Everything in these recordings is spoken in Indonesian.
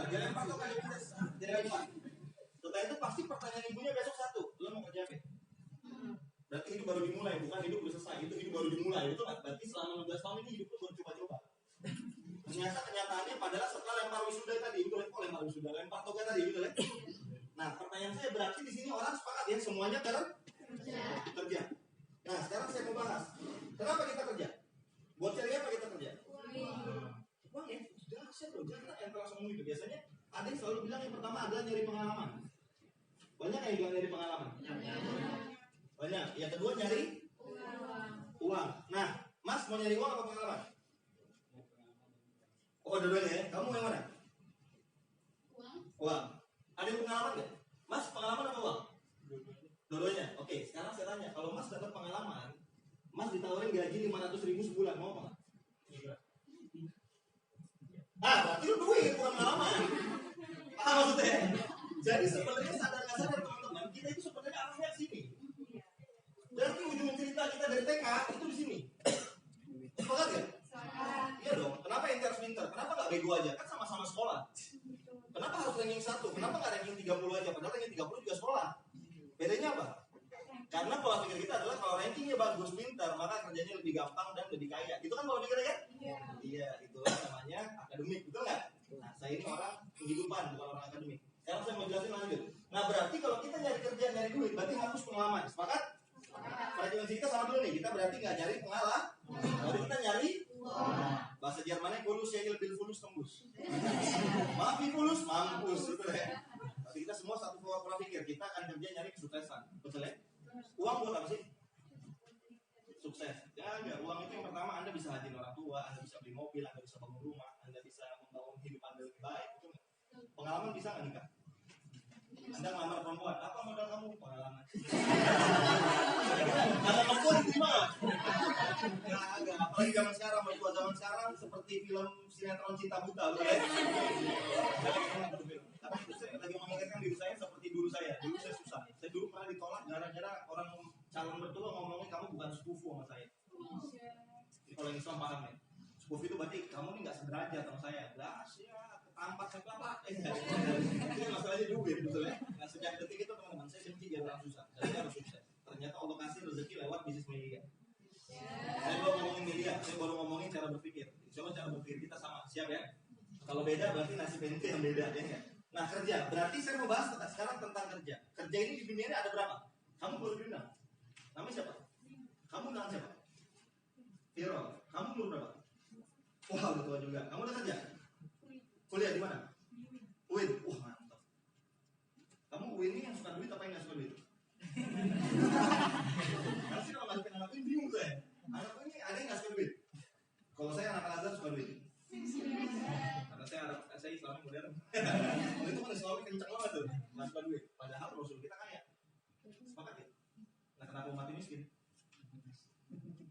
Dia lempar tuh kan dia lempar. Setelah itu pasti pertanyaan ibunya besok satu, lo mau kerja apa? Berarti hidup baru dimulai, bukan hidup udah selesai. Itu hidup baru dimulai, betul kan? Berarti selama 16 tahun ini hidup lo baru coba-coba. Ternyata kenyataannya padahal setelah lempar wisuda tadi, betul ya? Lempar wisuda, lempar toga tadi, betul ya? Nah, pertanyaan saya berarti di sini orang sepakat ya semuanya kerja. Nah, sekarang saya mau bahas. Kenapa kita kerja? Buat cari apa kita kerja? Uang ya, sudah saya loh, jangan yang langsung ngomong itu. Biasanya ada yang selalu bilang yang pertama adalah nyari pengalaman. Banyak yang bilang nyari pengalaman. Banyak. Yang kedua nyari uang. Nah, Mas mau nyari uang apa pengalaman? Oh, dua-duanya ya. Kamu yang mana? Uang. Ada yang pengalaman nggak? Mas, pengalaman apa uang? Dua-duanya. Oke, sekarang saya tanya, kalau Mas dapat pengalaman, Mas ditawarin gaji 500.000 sebulan, mau apa? Berarti lu duit, bukan pengalaman. Paham maksudnya? Jadi sebenarnya sadar nggak sadar teman-teman, kita itu sebenarnya arahnya ke sini. Berarti ujung cerita kita dari TK itu di sini. Sepakat ya? Iya dong. Kenapa ente harus pinter? Kenapa nggak bego aja? Kan sama-sama sekolah. Kenapa harus ranking 1? Kenapa nggak ranking 30 aja? Padahal ranking 30 juga sekolah. Bedanya apa? Karena pola pikir kita adalah kalau rankingnya bagus, pintar, maka kerjanya lebih gampang dan lebih kaya. Itu kan pola pikirnya kan? Iya, itulah namanya akademik, betul nggak? Nah, saya ini orang kehidupan, bukan orang akademik. Sekarang saya mau jelasin lanjut. Nah, berarti kalau kita nyari kerja, nyari duit, berarti hapus pengalaman. Sepakat? Frekuensi kita sama dulu nih. Kita berarti nggak nyari pengalaman, tapi kita nyari bahasa Jermannya kulus ya bil fulus tembus. Maaf nih fulus, mampus, betul ya? Tapi kita semua satu pola pikir. Kita akan kerja nyari kesuksesan, betul ya? Uang buat apa sih? Sukses. Ya enggak, uang itu yang pertama Anda bisa hajiin orang tua, Anda bisa beli mobil, Anda bisa bangun rumah, Anda bisa membangun hidup Anda lebih baik, betul nggak? Pengalaman bisa nggak nikah? Anda ngelamar perempuan, apa modal kamu? Pengalaman. Kalau mertua diterima? Ya enggak, apalagi zaman sekarang, mertua zaman sekarang seperti film sinetron Cinta Buta, betul ya? Tapi itu saya lagi mengingatkan diri saya seperti dulu saya. Dulu saya susah. Saya dulu pernah ditolak gara-gara orang calon mertua ngomongin kamu bukan sepupu sama saya. Jadi kalau yang Islam paham ya. Sepupu itu berarti kamu ini nggak sederajat sama saya. Gas ya, ketampak saya apa? Ini masalahnya duit, betul ya. Nah sejak detik itu teman-teman saya benci dia orang susah. Dan saya harus sukses. Ternyata Allah kasih rezeki lewat bisnis media. Saya baru ngomongin media, saya baru ngomongin cara berpikir. Insya Allah cara berpikir kita sama, siap ya? Kalau beda berarti nasib ente yang beda ya. Nah kerja, berarti saya mau bahas sekarang tentang kerja. Kerja ini di dunia ini ada berapa? Kamu baru diundang. Namanya siapa? Kamu undang siapa? Viro. Kamu umur berapa? Wah udah tua juga. Kamu udah kerja? Kuliah di mana? UIN. Wah mantap. Kamu UIN ini yang suka duit apa yang nggak suka duit? Karena sih kalau masukin anak UIN bingung saya. Anak UIN ini ada yang nggak suka duit? Kalau saya anak Al-Azhar suka duit. Karena saya Islamnya modern. Itu kan Islamnya kencang banget tuh, nggak suka duit. Padahal Rasul kita kaya. Sepakat ya? Nah kenapa mati miskin?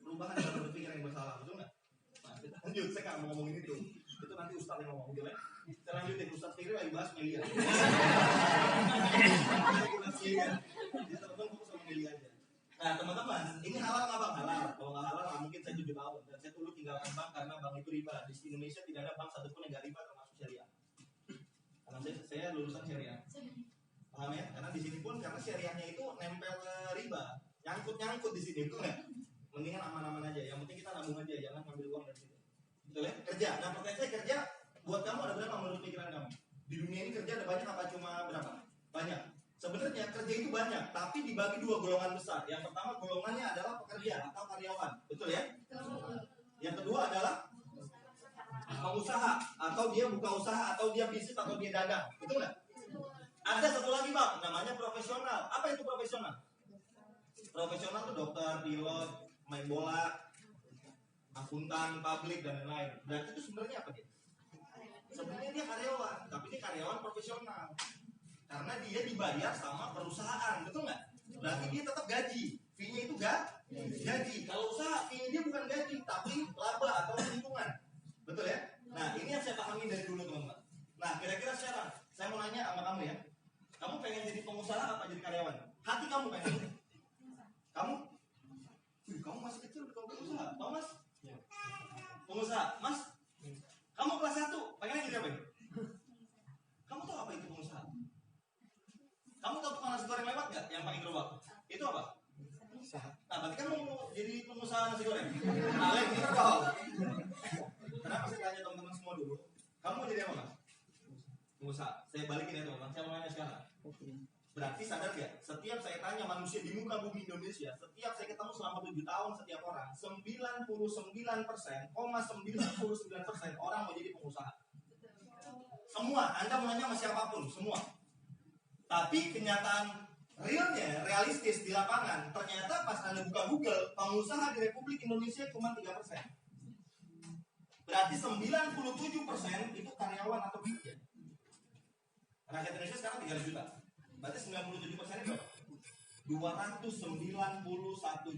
Perubahan cara berpikir yang bersalah, betul nggak? Nah, kita lanjut, saya nggak mau ngomongin itu. Itu nanti Ustaz yang ngomong, betul ya? Kita lanjutin, Ustaz Fikri lagi bahas Melia. Jadi teman-teman fokus sama Melia aja. Nah teman-teman, ini halal nggak bang? Halal. Kalau nggak halal, nggak mungkin saya 7 tahun. Dan saya dulu tinggalkan bank karena bank itu riba. Di Indonesia tidak ada bank satupun yang nggak riba termasuk syariah. Karena saya lulusan syariah. Paham ya? Karena di sini pun karena syariahnya itu nempel riba, nyangkut di sini, betul nggak? Mendingan aman-aman aja. Yang penting kita nabung aja, jangan ngambil uang dari situ. Betul ya? Kerja. Nah pertanyaan saya kerja buat kamu ada berapa menurut pikiran kamu? Di dunia ini kerja ada banyak apa cuma berapa? Banyak. Sebenarnya kerja itu banyak, tapi dibagi 2 golongan besar. Yang pertama golongannya adalah pekerja atau karyawan, betul ya? Yang kedua adalah pengusaha, atau dia buka usaha, atau dia bisnis, atau dia dagang, betul nggak? Ada satu lagi bang, namanya profesional. Apa itu profesional? Profesional itu dokter, pilot, main bola, akuntan, publik dan lain-lain. Berarti itu sebenarnya apa dia? Sebenarnya dia karyawan, tapi dia karyawan profesional. Karena dia dibayar sama perusahaan, betul nggak? Berarti dia tetap gaji. Fee-nya itu gaji. Kalau usaha, fee-nya dia bukan gaji, tapi laba atau keuntungan. Betul ya? Nah, ini yang saya pahami dari dulu teman-teman. Nah, kira-kira sekarang, saya mau nanya sama kamu ya. Kamu pengen jadi pengusaha apa jadi karyawan? Hati kamu pengen. Kamu? Kamu masih kecil udah pengusaha. Kamu mas? Pengusaha. Mas? Kamu kelas 1, pengen jadi apa? pengusaha nasi goreng? Kalian bener dong. Kenapa saya tanya teman-teman semua dulu? Kamu mau jadi apa, Mas? Pengusaha. Saya balikin ya teman-teman. Saya mau nanya sekarang. Berarti sadar gak? Setiap saya tanya manusia di muka bumi Indonesia, setiap saya ketemu selama 7 tahun setiap orang, 99,99% orang mau jadi pengusaha. Semua, Anda mau nanya sama siapapun, semua. Tapi kenyataan realnya, realistis di lapangan, ternyata pas Anda buka Google, pengusaha di Republik Indonesia cuma 3%. Berarti 97% itu karyawan atau pekerja. Rakyat Indonesia sekarang 300 juta. Berarti 97% itu 291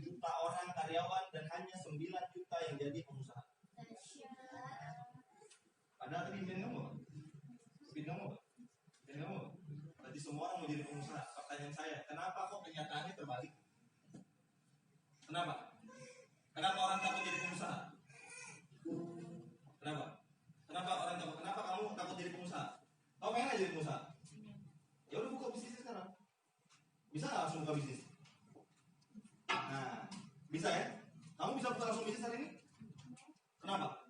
juta orang karyawan dan hanya 9 juta yang jadi pengusaha. Padahal tadi Bin ngomong. Berarti semua orang mau jadi pengusaha. Pertanyaan saya, kenapa kok kenyataannya terbalik? Kenapa? Kenapa orang takut jadi pengusaha? Kenapa? Kenapa orang takut? Kenapa kamu takut jadi pengusaha? Kamu pengen aja jadi pengusaha? Ya udah buka bisnis sekarang. Bisa nggak langsung buka bisnis? Nah, bisa ya? Kamu bisa buka langsung bisnis hari ini? Kenapa?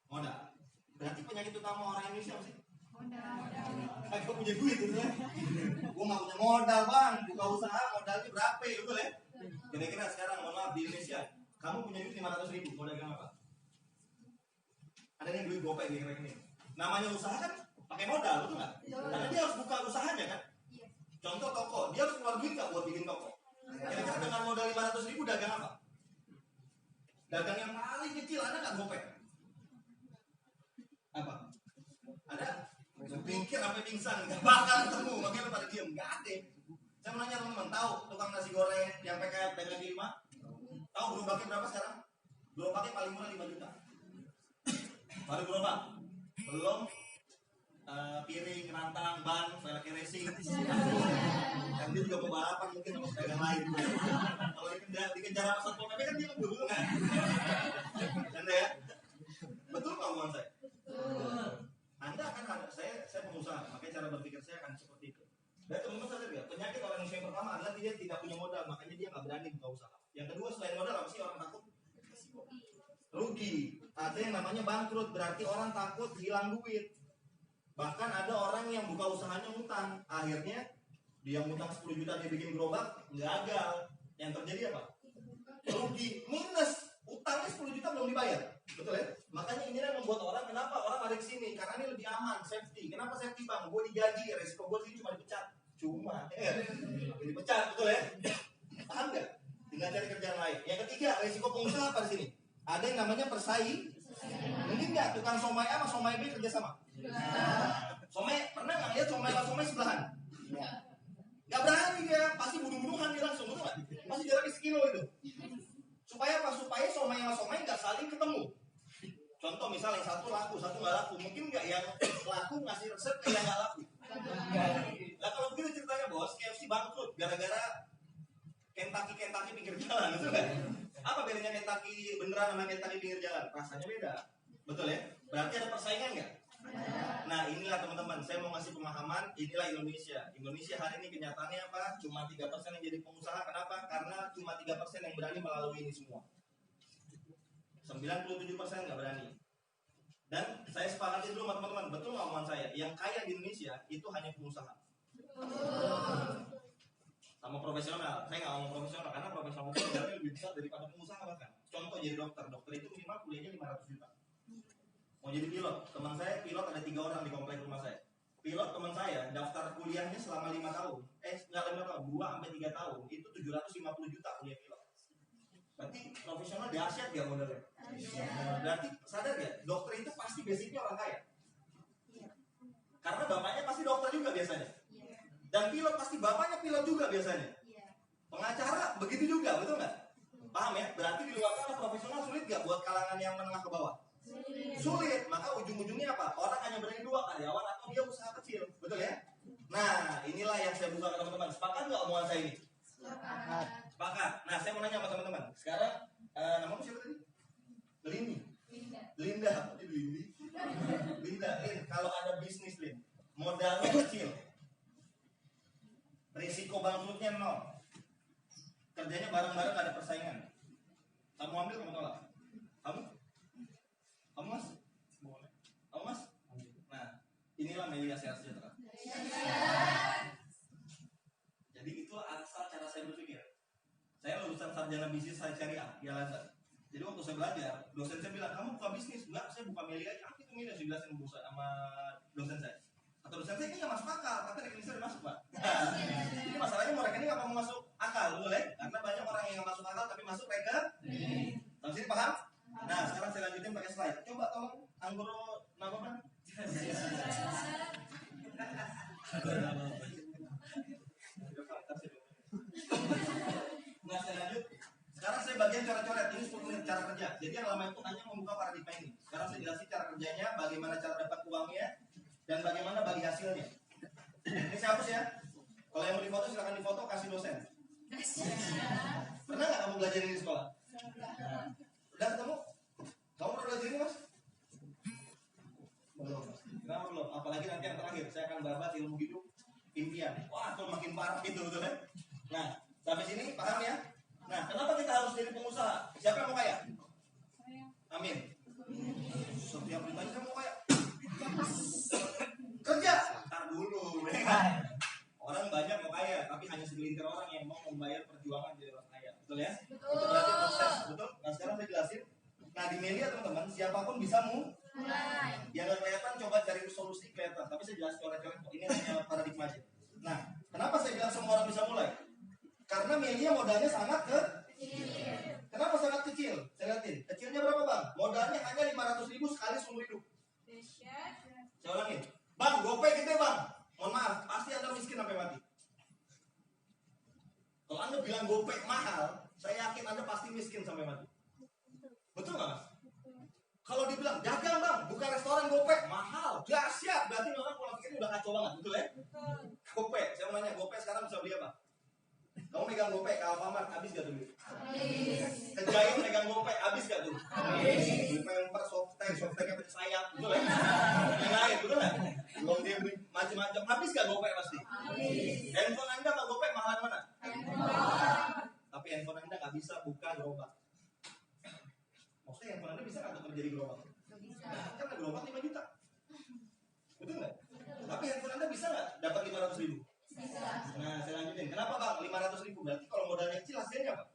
Modal. Berarti penyakit utama orang Indonesia apa sih? Kagak punya duit gitu ya. Gue nggak punya modal bang, buka usaha modalnya berapa ya, betul ya? Kira-kira sekarang mohon maaf di Indonesia, kamu punya duit 500.000, mau dagang apa? Ada yang duit gopay kira-kira ini. Namanya usaha kan pakai modal, betul nggak? Karena dia harus buka usahanya kan. Contoh toko, dia harus keluar duit nggak buat bikin toko? Kira-kira dengan modal 500.000 dagang apa? Dagang yang paling kecil ada nggak gopay? Apa? Ada? Pikir sampai pingsan, nggak bakal ketemu, makanya lu pada diem, nggak ada. Saya mau nanya teman-teman, tahu tukang nasi goreng yang PKF dengan 5? Tahu gerobaknya berapa sekarang? Gerobaknya paling murah 5 juta. Baru gerobak, belum piring, rantang, ban, velg racing. Dan dia juga pembalapan mungkin sama pedagang lain. Kalau dikejar sama satpol pp kan dia dulu kan? Anda ya? Betul nggak omongan saya? Anda akan ada, saya pengusaha, makanya cara berpikir saya akan seperti itu. Dan teman-teman sadar ya, penyakit orang Indonesia yang pertama adalah dia tidak punya modal, makanya dia nggak berani buka usaha. Yang kedua selain modal apa sih orang takut? Rugi. Ada yang namanya bangkrut, berarti orang takut hilang duit. Bahkan ada orang yang buka usahanya ngutang, akhirnya dia ngutang 10 juta dia bikin gerobak, gagal. Yang terjadi apa? Rugi, minus. Utangnya 10 juta belum dibayar, betul ya? Makanya inilah yang membuat orang, kenapa orang ada di sini? Karena ini lebih aman, safety. Kenapa safety bang? Gue digaji, resiko gue sini cuma dipecat. Dipecat, betul ya? Paham nggak? Tinggal cari kerjaan lain. Yang ketiga, resiko pengusaha apa di sini? Ada yang namanya persaing. Mungkin nggak tukang somai A sama somai B kerja sama? Somai, pernah nggak lihat somai sama somai sebelahan? Nggak berani dia, pasti bunuh-bunuhan dia langsung, betul nggak? Pasti jaraknya sekilo itu. Supaya apa? Supaya somai sama somai nggak saling ketemu. Contoh misal yang satu laku, satu nggak laku, mungkin nggak yang laku ngasih resep ke yang nggak laku. Nah kalau begitu ceritanya bos, KFC bangkrut gara-gara Kentucky pinggir jalan, betul kan? Apa bedanya Kentucky beneran sama Kentucky pinggir jalan? Rasanya beda, betul ya? Berarti ada persaingan nggak? Nah inilah teman-teman, saya mau ngasih pemahaman, inilah Indonesia. Indonesia hari ini kenyataannya apa? Cuma 3% yang jadi pengusaha, kenapa? Karena cuma 3% yang berani melalui ini semua. 97% nggak berani. Dan saya sepakati dulu sama teman-teman, betul nggak omongan saya? Yang kaya di Indonesia itu hanya pengusaha. Sama profesional, saya nggak ngomong profesional karena profesional itu modalnya lebih besar daripada pengusaha bahkan. Contoh jadi dokter itu minimal kuliahnya 500 juta. Mau jadi pilot, teman saya pilot ada 3 orang di komplek rumah saya. Pilot teman saya daftar kuliahnya selama 5 tahun, nggak 5 tahun, 2 sampai 3 tahun itu 750 juta kuliah pilot. Berarti profesional dahsyat ya modalnya. Berarti sadar ya, dokter itu pasti basicnya orang kaya. Karena bapaknya pasti dokter juga biasanya. Dan pilot pasti bapaknya pilot juga biasanya. Pengacara begitu juga, betul nggak? Paham ya? Berarti di luar sana profesional sulit nggak buat kalangan yang menengah ke bawah? Sulit. Maka ujung-ujungnya apa? Orang hanya berani 2 karyawan atau dia usaha kecil, betul ya? Nah, inilah yang saya buka ke teman-teman. Sepakat nggak omongan saya ini? Sepakat. Nah, saya mau nanya sama teman-teman. Sekarang namamu siapa tadi? Linda. Apa dia Lindi? Linda. Kalau ada bisnis Lin, modalnya kecil, risiko bangkrutnya 0, kerjanya bareng-bareng, gak ada persaingan. Kamu ambil, kamu tolak. Kamu? Kamu mas? Kamu mas? Nah, inilah media sehat sejahtera. Jadi itu asal cara saya berpikir. Saya lulusan sarjana bisnis syariah di Al-Azhar. Jadi waktu saya belajar, dosen saya bilang, kamu buka bisnis? Enggak, saya buka media aja. Aku itu media, saya jelasin sama dosen saya. Atau dosen saya, ini nggak masuk akal, tapi rekening saya udah masuk, Pak. Jadi masalahnya mau rekening apa mau masuk akal, boleh? Karena banyak orang yang nggak masuk akal tapi masuk rekening. Sampai sini paham? Nah, sekarang saya lanjutin pakai slide. Coba tolong Anggoro Nababan. Nah, saya lanjut. Sekarang saya bagian coret-coret. Ini 10 menit cara kerja. Jadi yang lama itu hanya membuka paradigma ini. Sekarang saya jelasin cara kerjanya, bagaimana cara dapat uangnya, dan bagaimana bagi hasilnya. Ini saya hapus ya. Kalau yang mau difoto silakan difoto, kasih dosen. Pernah nggak kamu belajar ini di sekolah? Udah ketemu? Kamu pernah belajar ini mas? Belum. Kenapa belum? Apalagi nanti yang terakhir, saya akan bahas ilmu hidup impian. Wah, itu makin parah gitu, betul kan? Nah, sampai sini paham ya? Nah, kenapa kita harus jadi pengusaha? Siapa yang mau kaya? Amin. Setiap ditanya saya mau kaya. Kerja. Ntar dulu. Orang banyak mau kaya, tapi hanya segelintir orang yang mau membayar perjuangan jadi orang kaya. Betul ya? Betul. Itu berarti proses. Betul? Nah, sekarang saya jelasin. Nah, di media teman-teman, siapapun bisa mulai. Yang nggak kelihatan coba cari solusi kelihatan. Tapi saya jelas coret-coret kok. Ini hanya paradigma aja. Nah, kenapa saya bilang semua orang bisa mulai? Karena media modalnya sangat kecil. Kenapa sangat kecil? Saya lihatin. Kecilnya berapa bang? Modalnya hanya 500.000 sekali seumur hidup. Saya ulangin. Bang, GoPay gede bang. Mohon maaf, pasti Anda miskin sampai mati. Kalau Anda bilang GoPay mahal, saya yakin Anda pasti miskin sampai mati. Betul nggak mas? Kalau dibilang dagang bang, buka restoran GoPay mahal, dahsyat. Berarti orang pola pikirnya udah kacau banget, betul ya? GoPay, saya mau nanya, GoPay sekarang bisa beli apa? Kamu megang GoPay ke Alfamart, habis gak tuh? Habis. Ke Giant megang GoPay, habis gak tuh? Habis. Beli pemper, softtek pakai sayap, betul ya? Yang lain, betul nggak? Belum dia beli macam-macam, habis gak GoPay pasti? Habis. Handphone Anda sama GoPay mahalan mana? Handphone. Tapi handphone Anda nggak bisa buka gerobak. Maksudnya handphone Anda bisa nggak tuh kerja di gerobak? Nggak bisa. Karena gerobak 5 juta. Betul nggak? Tapi handphone Anda bisa nggak dapat 500.000? Bisa. Nah, saya lanjutin. Kenapa bang? 500.000. Berarti kalau modalnya kecil hasilnya apa?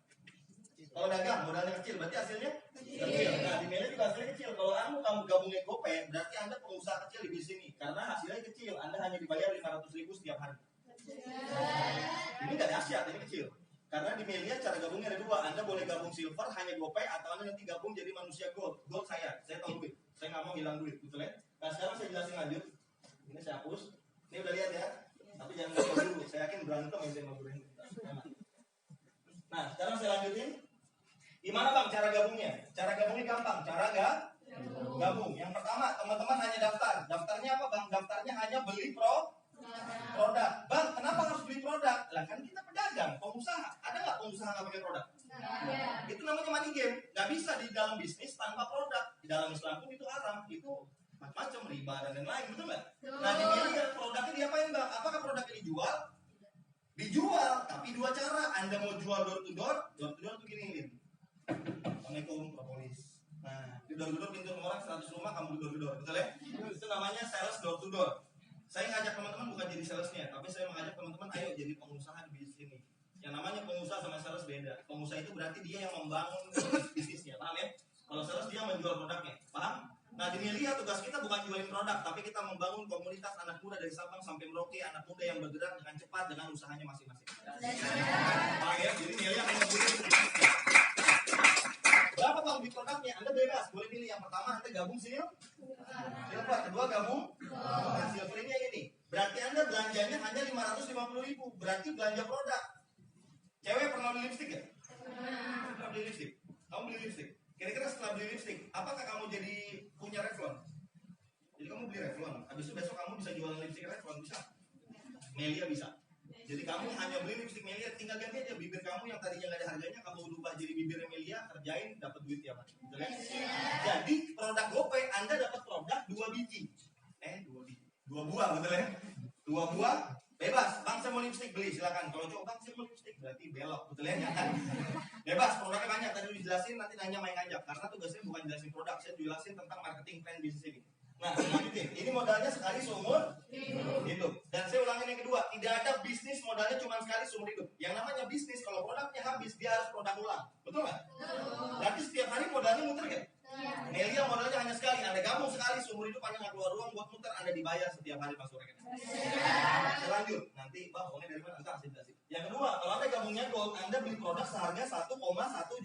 Kalau dagang modalnya kecil, berarti hasilnya kecil. Nah, di media juga hasilnya kecil. Kalau kamu gabungin GoPay, berarti Anda pengusaha kecil di bisnis ini. Karena hasilnya kecil. Anda hanya dibayar 500.000 setiap hari. Ini nggak dahsyat, ini kecil. Karena di media cara gabungnya ada dua. Anda boleh gabung silver hanya GoPay, atau Anda nanti gabung jadi manusia gold. Gold saya tahu duit. Saya nggak mau hilang duit, betul ya? Nah, sekarang saya jelasin lanjut. Ini saya hapus. Ini udah lihat ya. Tapi jangan lupa dulu. Saya yakin berantem yang saya mau berantem. Nah, sekarang saya lanjutin. Gimana bang cara gabungnya? Cara gabungnya gampang. Cara gabung. Yang pertama, teman-teman hanya daftar. Daftarnya apa bang? Daftarnya hanya beli produk. Bang, kenapa harus beli produk? Lah kan kita pedagang, pengusaha. Ada nggak pengusaha nggak pakai produk? Nah, itu namanya money game. Nggak bisa di dalam bisnis tanpa produk. Di dalam Islam pun itu haram. Itu macam-macam riba dan lain-lain, betul nggak? Nah, di media produknya diapain bang? Apakah produknya dijual? Dijual, tapi dua cara. Anda mau jual door to door tuh gini. Assalamualaikum, propolis. Nah, di door to door pintu orang 100 rumah kamu door to door, betul ya? Itu namanya sales door to door. Saya ngajak teman-teman bukan jadi salesnya, tapi saya mengajak teman-teman ayo jadi pengusaha di bisnis ini. Yang namanya pengusaha sama sales beda. Pengusaha itu berarti dia yang membangun bisnisnya, paham ya? Kalau sales dia menjual produknya, paham? Nah, di media tugas kita bukan jualin produk, tapi kita membangun komunitas anak muda dari Sabang sampai Merauke, anak muda yang bergerak dengan cepat dengan usahanya masing-masing. Paham ya? Jadi media hanya membangun bisnisnya. Berapa bang di produknya? Anda bebas, boleh pilih. Yang pertama Anda gabung silver, kedua gabung. Nah, silver ini. Berarti Anda belanjanya hanya 550.000. Berarti belanja produk. Cewek pernah beli lipstik ya? Pernah beli lipstik. Kamu beli lipstik. Kira-kira setelah beli lipstik, apakah kamu jadi punya Revlon? Jadi kamu beli Revlon. Habis itu besok kamu bisa jualan lipstik Revlon, bisa? Melia bisa. Jadi kamu hanya beli lipstik Melia, tinggal ganti aja bibir kamu yang tadinya nggak ada harganya, kamu ubah jadi bibir Melia, kerjain, dapat duit tiap hari. Betul ya? Jadi produk GoPay, Anda dapat produk 2 biji. 2 buah, betul ya? 2 buah Bebas, bang saya mau lipstick beli silakan. Kalau cowok bang saya mau lipstick berarti belok, betul ya? Jangan. Bebas, produknya banyak. Tadi udah dijelasin, nanti nanya main ngajak. Karena tugasnya bukan jelasin produk, saya jelasin tentang marketing plan bisnis ini. Nah, lanjutin. Ini modalnya sekali seumur hidup. Dan saya ulangin yang kedua, tidak ada bisnis modalnya cuma sekali seumur hidup. Yang namanya bisnis, kalau produknya habis, dia harus produk ulang. Betul nggak? Berarti setiap hari modalnya muter nggak? Melia modalnya hanya sekali. Anda gabung sekali seumur hidup, Anda nggak keluar uang buat muter, Anda dibayar setiap hari masuk rekening. Lanjut. Nanti bang, uangnya dari mana? Kita kasih jelasin. Yang kedua, kalau Anda gabungnya gold, Anda beli produk seharga 1,1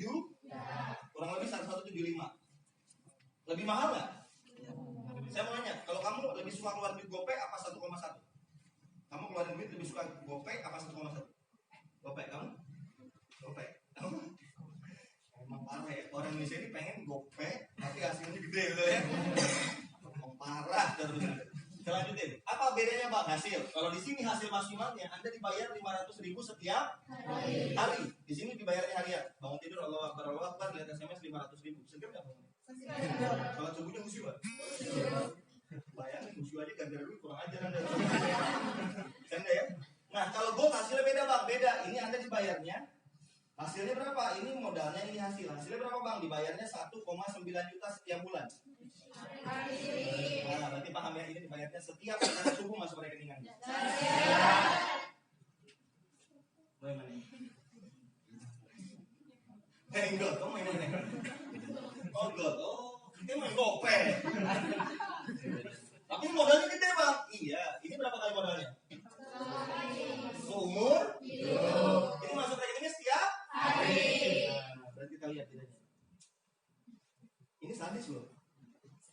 juta. Kurang lebih 1,175. Lebih mahal nggak? Saya mau nanya, kalau kamu lebih suka keluar duit GoPay apa 1,1? Kamu keluarin duit lebih suka GoPay apa 1,1? GoPay, kamu? GoPay. Emang parah ya, orang Indonesia ini pengen GoPay tapi hasilnya gede gitu ya. Emang parah terus. Selanjutnya, apa bedanya bang hasil? Kalau di sini hasil maksimalnya Anda dibayar 500.000 setiap hari. Di sini dibayarnya harian. Bangun tidur Allah Akbar, lihat SMS 500.000. Seger nggak bangun? Sholat subuhnya khusyuk. Bayangin khusyuk aja gara-gara duit kurang ajar Anda. Canda ya. Nah kalau gold hasilnya beda bang, beda. Ini Anda dibayarnya hasilnya berapa? Ini modalnya, ini hasil. Hasilnya berapa bang? Dibayarnya 1,9 juta setiap bulan. Nah berarti paham ya, ini dibayarnya setiap saat subuh masuk rekening Anda. Bagaimana ini? Gold, kamu main mana? Oh gold, kita main GoPay. Tapi modalnya gede bang. Iya, ini berapa kali modalnya? Seumur hidup. Ini masuk rekeningnya setiap hari. Nah, berarti kita lihat bedanya. Ini sadis loh.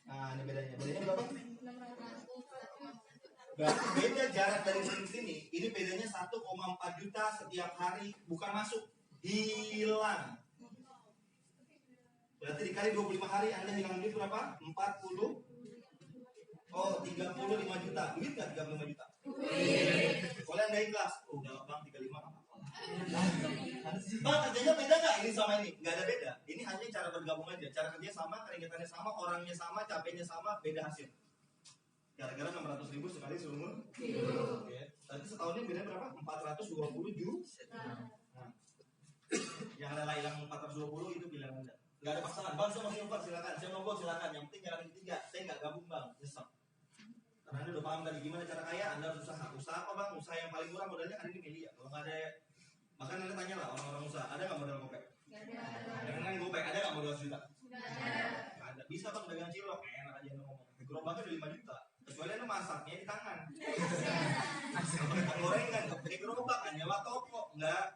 Nah, ini bedanya. Bedanya berapa? Berarti beda jarak dari sini ke sini. Ini bedanya 1,4 juta setiap hari. Bukan masuk, hilang. Berarti dikali 25 hari Anda hilang duit berapa? 35 juta. Duit nggak 35 juta? Boleh Anda ikhlas? Oh udah bang 35 apa? Bang kerjanya beda nggak ini sama ini? Nggak ada beda. Ini hanya cara bergabung aja. Cara kerja sama, keringetannya sama, orangnya sama, capeknya sama, beda hasil. Gara-gara 600.000 sekali seumur hidup. Berarti setahunnya beda berapa? 420 juta. Nah, yang ada hilang 420 itu pilihan Anda. Gak ada paksaan, bang saya mau silver silakan, saya mau gold silakan. Yang penting jangan ketiga, saya nggak gabung bang, nyesek. Karena Anda udah paham tadi gimana cara kaya, Anda harus usaha. Usaha apa bang? Usaha yang paling murah modalnya kan ini Melia. Kalau nggak ada, bahkan Anda tanya lah orang-orang usaha, ada nggak modal GoPay? Dengan GoPay ada nggak modal juta? Nggak ada. Bisa bang dagang cilok, enak aja ngomong. Gerobaknya udah 5 juta. Kecuali Anda masaknya di tangan. Gorengan, pakai gerobak, nyewa toko, nggak